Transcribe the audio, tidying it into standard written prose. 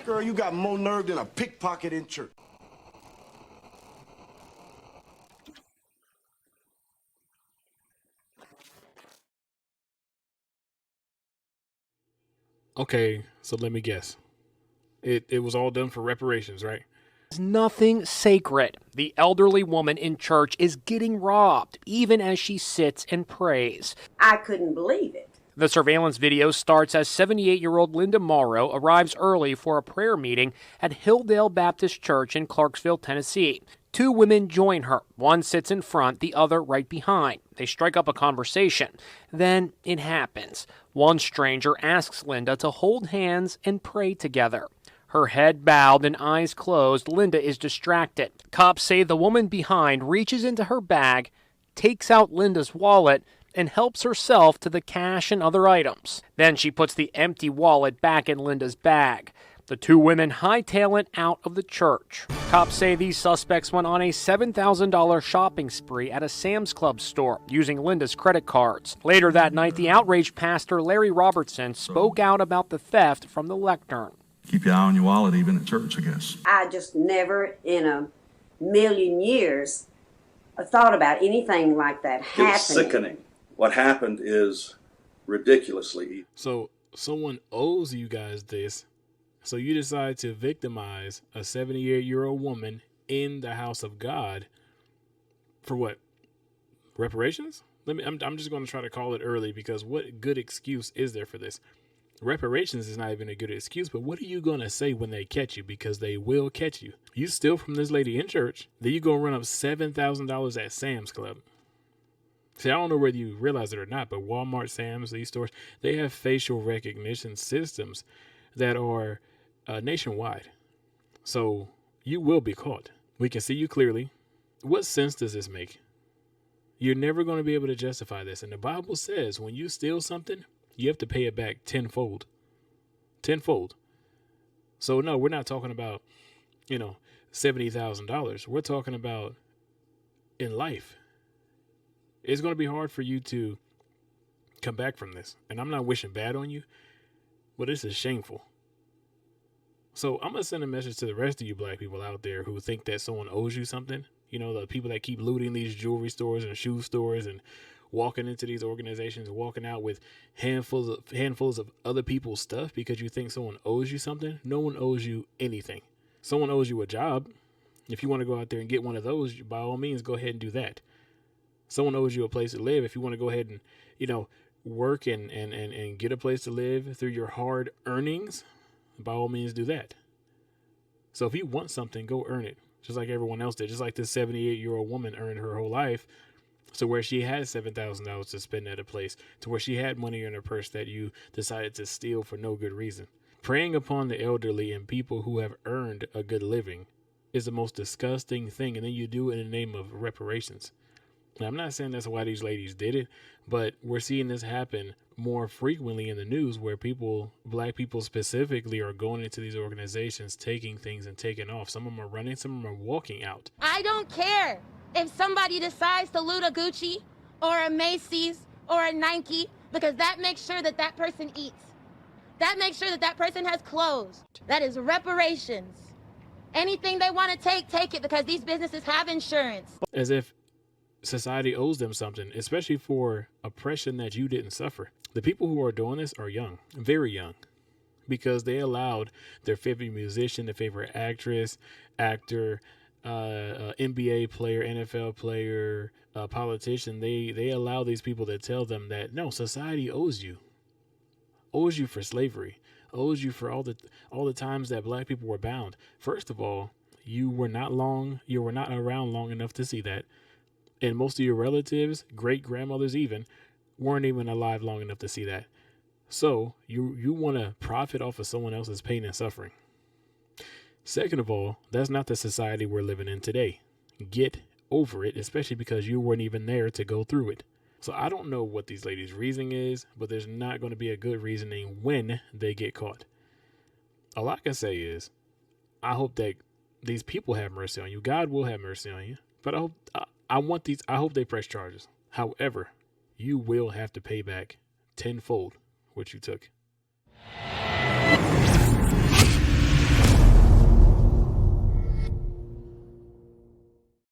Girl, you got more nerve than a pickpocket in church. Okay, so let me guess. It was all done for reparations, right? Nothing sacred. The elderly woman in church is getting robbed, even as she sits and prays. I couldn't believe it. The surveillance video starts as 78-year-old Linda Morrow arrives early for a prayer meeting at Hilldale Baptist Church in Clarksville, Tennessee. Two women join her. One sits in front, the other right behind. They strike up a conversation. Then it happens. One stranger asks Linda to hold hands and pray together. Her head bowed and eyes closed, Linda is distracted. Cops say the woman behind reaches into her bag, takes out Linda's wallet, and helps herself to the cash and other items. Then she puts the empty wallet back in Linda's bag. The two women hightail it out of the church. Cops say these suspects went on a $7,000 shopping spree at a Sam's Club store using Linda's credit cards. Later that night, the outraged pastor Larry Robertson spoke out about the theft from the lectern. Keep your eye on your wallet even at church, I guess. I just never in a million years thought about anything like that happening. It's sickening. What happened is ridiculously evil. So someone owes you guys this, so you decide to victimize a 78-year-old woman in the house of God for what? Reparations? I'm just going to try to call it early, because what good excuse is there for this? Reparations is not even a good excuse, but what are you going to say when they catch you? Because they will catch you. You steal from this lady in church, then you go run up $7,000 at Sam's Club. See, I don't know whether you realize it or not, but Walmart, Sam's, these stores, they have facial recognition systems that are nationwide. So you will be caught. We can see you clearly. What sense does this make? You're never going to be able to justify this. And the Bible says when you steal something, you have to pay it back tenfold. Tenfold. So no, we're not talking about, $70,000. We're talking about in life. It's going to be hard for you to come back from this. And I'm not wishing bad on you, but this is shameful. So I'm going to send a message to the rest of you black people out there who think that someone owes you something. The people that keep looting these jewelry stores and shoe stores and walking into these organizations, walking out with handfuls of other people's stuff because you think someone owes you something. No one owes you anything. Someone owes you a job. If you want to go out there and get one of those, by all means, go ahead and do that. Someone owes you a place to live. If you want to go ahead and, work and get a place to live through your hard earnings, by all means, do that. So if you want something, go earn it, just like everyone else did. Just like this 78-year-old woman earned her whole life. So where she had $7,000 to spend at a place, to where she had money in her purse that you decided to steal for no good reason. Preying upon the elderly and people who have earned a good living is the most disgusting thing. And then you do it in the name of reparations. Now, I'm not saying that's why these ladies did it, but we're seeing this happen more frequently in the news where black people specifically, are going into these organizations, taking things and taking off. Some of them are running, some of them are walking out. I don't care if somebody decides to loot a Gucci or a Macy's or a Nike, because that makes sure that that person eats. That makes sure that that person has clothes. That is reparations. Anything they want to take it, because these businesses have insurance. As if society owes them something, especially for oppression that you didn't suffer. The people who are doing this are young, very young, because they allowed their favorite musician, their favorite actress, actor, NBA player, NFL player, politician. They allow these people to tell them that no, society owes you for slavery, owes you for all the times that black people were bound. First of all, you were not around long enough to see that. And most of your relatives, great-grandmothers even, weren't even alive long enough to see that. So you want to profit off of someone else's pain and suffering. Second of all, that's not the society we're living in today. Get over it, especially because you weren't even there to go through it. So I don't know what these ladies' reasoning is, but there's not going to be a good reasoning when they get caught. All I can say is, I hope that these people have mercy on you. God will have mercy on you. But I hope they press charges. However, you will have to pay back tenfold what you took.